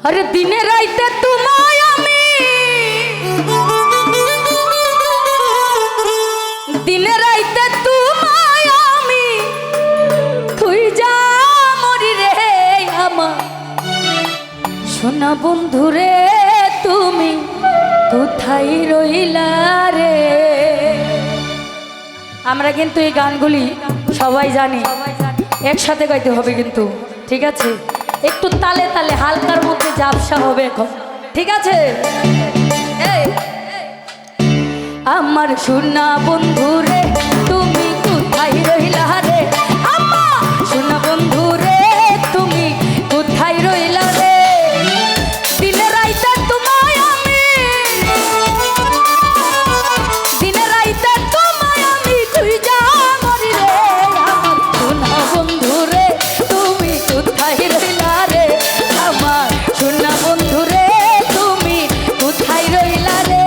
अरे दिने राइते तुम्हाय आमी दिने राइते तुम्हाय आमी खुइजा मरि रे आमा सोना बंधु रे तुमी कोथाय रइला रे। আমরা কিন্তু এই গানগুলি সবাই জানি, একসাথে গাইতে হবে কিন্তু, ঠিক আছে? একটু তালে তালে হালকার মধ্যে ঝাপসা হবে এখন, ঠিক আছে? এই আমার সোনা বন্ধু রে তুমি কোথায় রইলা রে, আমার সোনা বন্ধু রে তুমি কোথায় রইলা রে। দিনে রাইতে তোমায় আমি দিনে রাইতে তোমায় আমি খুঁজা মরি রে, আমার সোনা বন্ধু রে তুমি কোথায় রইলা রে, আমার সোনা বন্ধু রে তুমি কোথায় রইলা রে।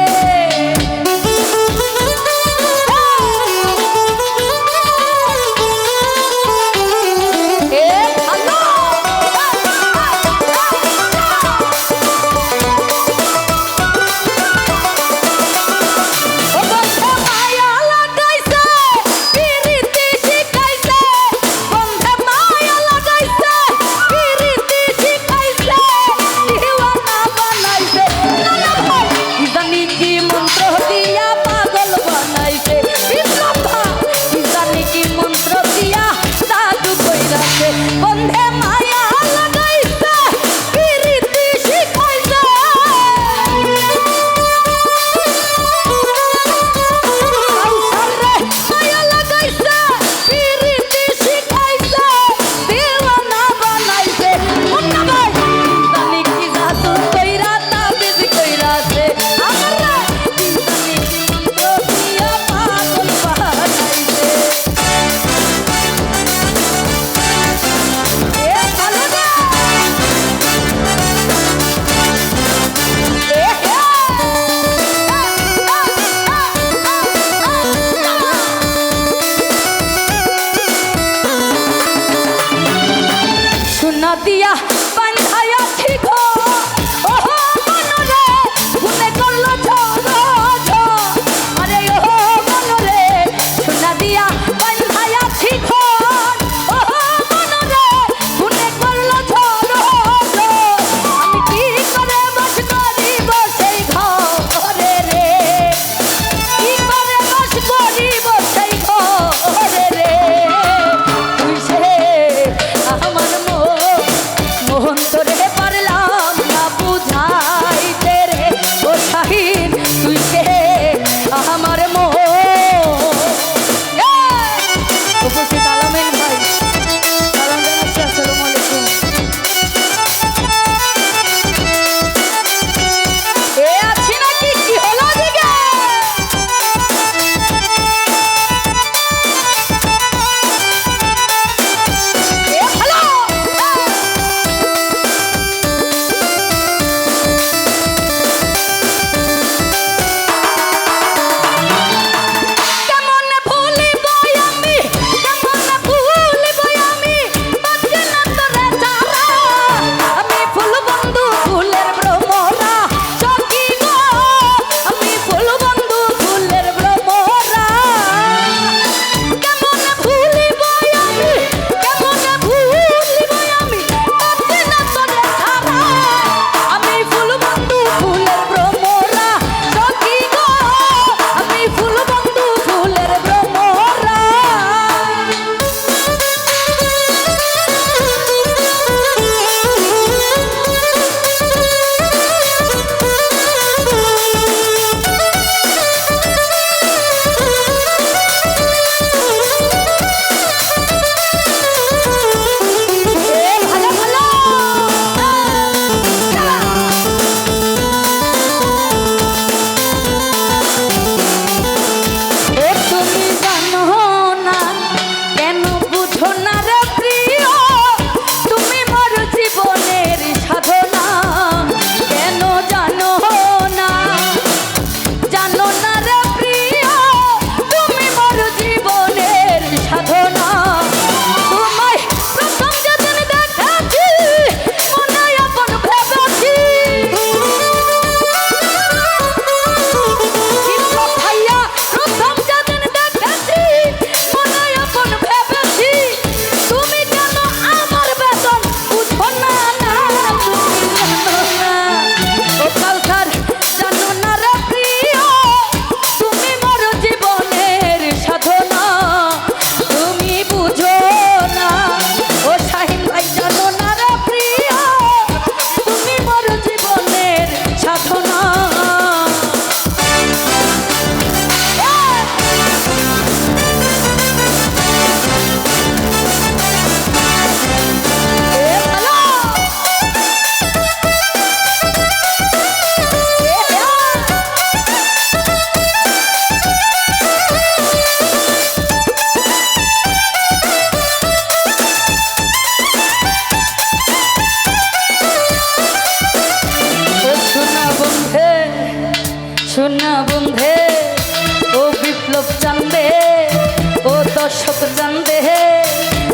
জানবে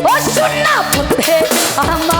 ও সোনা বন্ধে আমার